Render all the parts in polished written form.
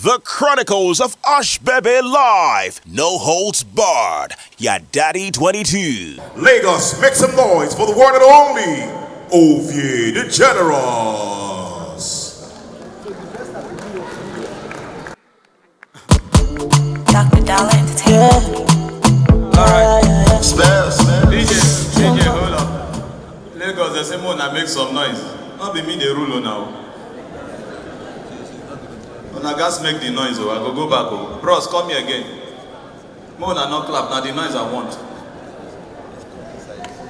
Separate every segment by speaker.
Speaker 1: The Chronicles of Ushbebe Live. No holds barred. Yadadi 22.
Speaker 2: Lagos, make some noise for the one and only Ovie the Generous.
Speaker 3: Dr. Dollar Entertainment.
Speaker 4: Alright. Spell. DJ, hold up. Lagos, the same one, I make some noise. Not be me the rule now. When I gas make the noise, I go back. Bros, come here again. More than not clap, now the noise I want.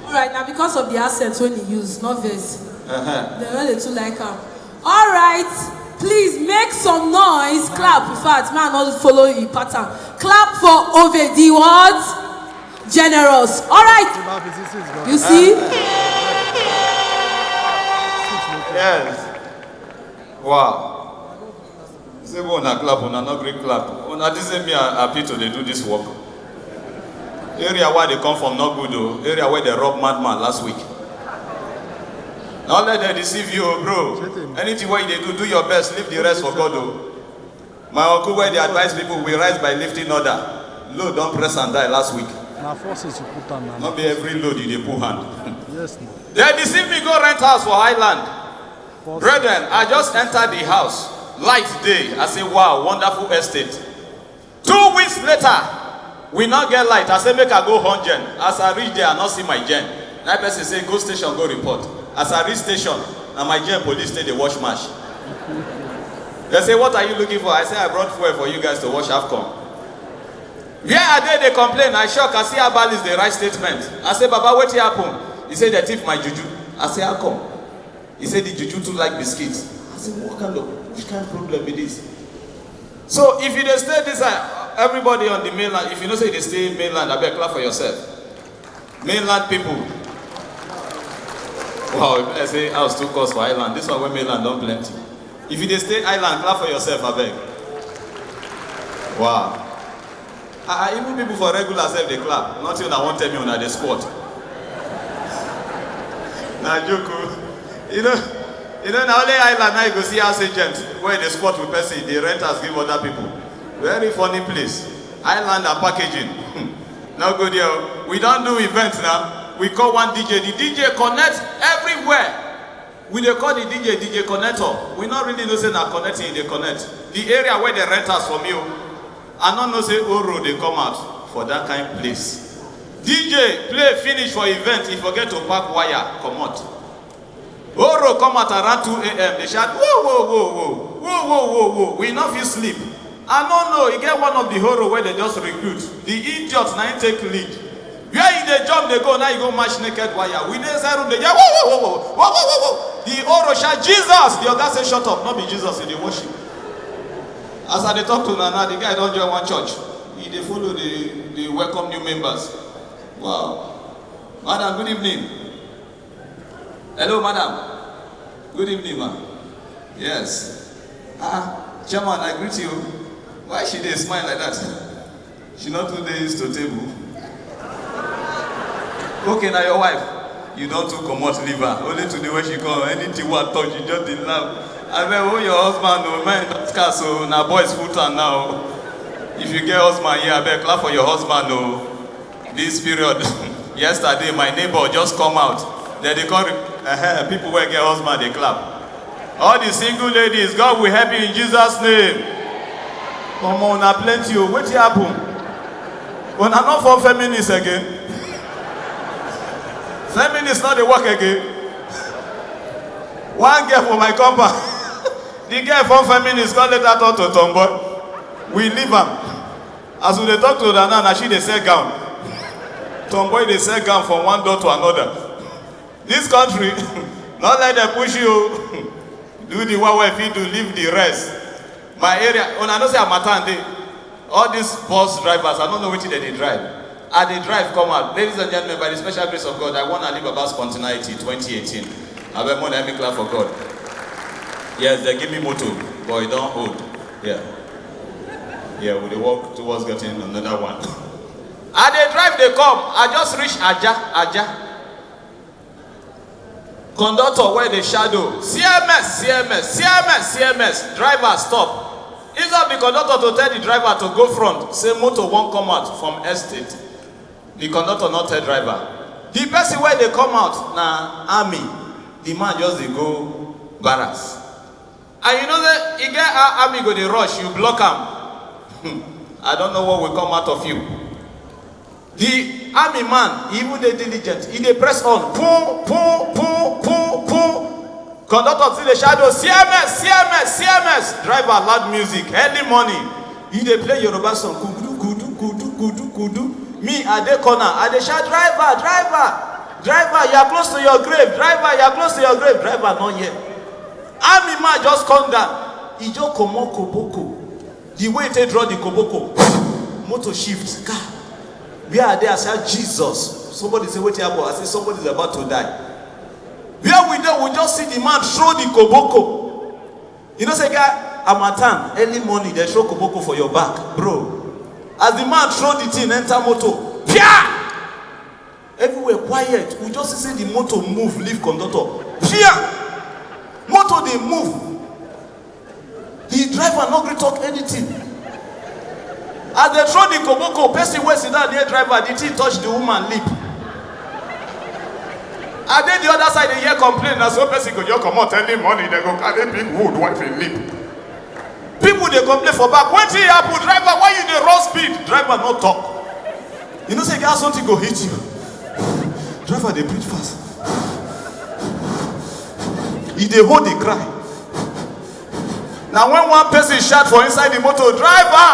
Speaker 5: Alright, now because of the assets when you use, not verse. They're not the two like them. Alright, please make some noise. Clap, in fact, man, not follow your pattern. Clap for Ovie the what? Generous. Alright. You see?
Speaker 4: Yes. Wow. Say one a clap, one a not great clap. One a this me happy to they do this work. Area where they come from not good though. Area where they robbed madman last week. Don't let them deceive you, bro. Anything where they do your best. Leave the rest for God though. My uncle where they advise people we rise by lifting order. Load don't press and die last week. Not be every load you they pull hand.
Speaker 6: Yes.
Speaker 4: They deceive me go rent house for Highland. Brethren, I just entered the house. Light day. I say, wow, wonderful estate. 2 weeks later, we not get light. I say, make I go home gen. As I reach there, I not see my gen. That person say, go station, go report. As I reach station, and my gen police say they wash mash. They say, what are you looking for? I say, I brought fuel for you guys to wash AFCON. Where are they complain? I shock. I see Abal is the right statement. I say, Baba, what happen? He said, they thief my juju. I say, how come? He said, the juju too like biscuits. I said, which kind of problem it is? So if you stay this everybody on the mainland, if you know say they stay mainland, I better clap for yourself. Mainland people. Wow, I say house too cost for island. This one where mainland don't plenty. If you stay island, clap for yourself, I beg. Wow. Even people for regular self they clap. Not even I won't tell me when they squat. Nah, joke. You know, now only island now you go see house agents where they squat with person, the renters give other people. Very funny place. Island and packaging. Now go there. We don't do events now. We call one DJ. The DJ connects everywhere. We they call the DJ connector. We not really know say na connecting, they connect. The area where the renters from you. I don't know say Oro they come out for that kind of place. DJ play finish for event. He forget to pack wire, come out. Oro come out around 2 a.m. They shout, whoa, whoa, whoa, whoa, whoa, whoa, whoa, whoa. We not feel sleep. I don't know. You get one of the horror where they just recruit. The idiots now take lead. Where in the jump they go, now you go match naked wire. We dey say room they whoa, whoa, whoa, whoa, whoa, whoa, whoa, whoa. The Oro shout, Jesus. The other say shut up, not be Jesus in the worship. As I talk to Nana, the guy don't join one church. They follow the welcome new members. Wow. Madam, good evening. Hello, madam. Good evening, ma'am. Yes. Chairman, I greet you. Why she dey smile like that? She not 2 days to table. Okay, now your wife. You don't to come out leave her. Only today when she come, anything what touch, you just didn't laugh. I mean, oh, your husband, no man, that's so now boys full time now. If you get husband here, I better clap for your husband, no. This period, yesterday, my neighbor just come out. Then they call people who get husband, they clap. All the single ladies, God will help you in Jesus' name. Come on, now plenty. What happen? When I'm not for feminists again. Feminists not they work again. One girl for my compound. The girl from feminists got let her talk to tomboy. We leave her. As we talk to her now, she they sell gown. Tomboy they sell gown from one door to another. This country, not let them push you. Do the one way feed to leave the rest. My area, when I know say Amatande, all these bus drivers, I don't know which they drive. And they drive come out. Ladies and gentlemen, by the special grace of God, I want to live about spontaneity 2018. I bet more than me clap for God. Yes, they give me motto, but it don't hold. Yeah. Yeah, we walk towards getting another one. And they drive, they come. I just reach Aja. Conductor where the shadow. CMS. Driver stop. Instead of the conductor to tell the driver to go front, say motor won't come out from estate. The conductor not tell driver. The person where they come out na army, the man just dey go barracks. And you know that you get army go dey rush, you block him. I don't know what will come out of you. The army man, even the diligent, he dey press on, pum, pum, pum, pum, pum. Conductor see the shadow, CMS, CMS, CMS. Driver loud music, early morning. He dey play Yoruba song, kudu, kudu, kudu, kudu, kudu. Me at the corner, at the shout, driver, driver, driver, you are close to your grave, driver, you are close to your grave, driver, not yet. Army man just come down. He just come on koboko. The way they draw the koboko, motor shift. Where are they? I said, Jesus. Somebody say, wait here, I say, somebody is about to die. Where we there, we just see the man throw the koboko. You know, say, guy, Amatan, early morning, they throw koboko for your back, bro. As the man throw the thing, enter motor. Pia! Everywhere quiet. We just see the motor move, leave conductor. Pia! Motor they move. The driver not going to talk anything. As they throw the koboko, person where sit down near driver, the thing touch the woman lip. And then the other side they hear complain. As one person go just come out early morning, they go carry big wood wipe in lip. People they complain for back. When thing happen, driver, why you dey run speed? Driver not talk. You know say get something go hit you. Driver they breathe fast. He dey hold the cry. Now when one person shout for inside the motor, driver,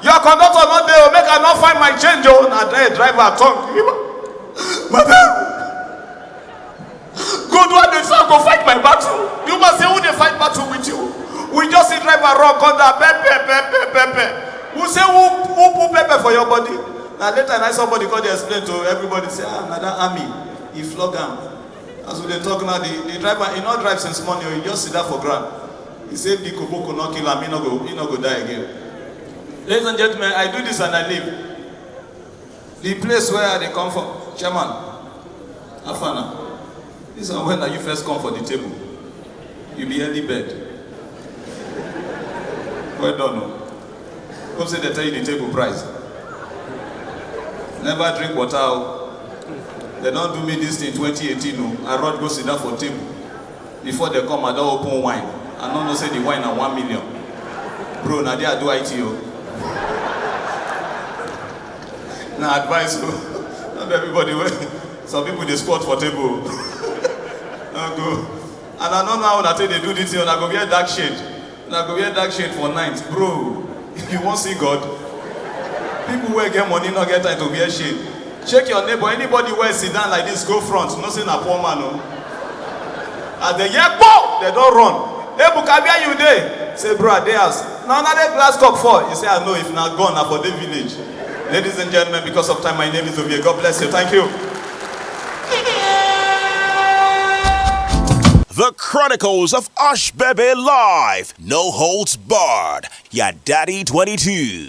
Speaker 4: your conductor not there, make I not find my change. Oh, now driver talk. Madam, go do what they say, go fight my battle. You must say who they fight battle with you. We just see driver run conda pepe. Who say who put pepper for your body? Now later night somebody come to explain to everybody say another army, he flog him. As we dey talk now, the driver he not drive since morning, he just sit down for ground. He say the koboko not kill him, he not go die again. Ladies and gentlemen, I do this and I leave. The place where they come from, Chairman, Afana. This is when you first come for the table. You be early bed. Well done. Come say they tell you the table price. Never drink water. They don't do me this in 2018. No. I run go sit down for table. Before they come, I don't open wine. I don't know say the wine are 1 million. Bro, now they are do ITO. Now advice. Not everybody. Some people they squat for table. Go. And I don't know how they do this thing. I go wear dark shade. I go wear dark shade for night. Bro, you won't see God. People who get money not get time to wear shade. Check your neighbor. Anybody where sit down like this, go front. Not saying a poor man. No. As they hear, they don't run. Hey, Bukabia, you there? Say, bro, they ask. Now another glass cup for. You say, I know if not gone, I'm for the village. Ladies and gentlemen, because of time, my name is Ovie. God bless you. Thank you.
Speaker 1: The Chronicles of Ushbebe Live. No holds barred. Yadadi 22.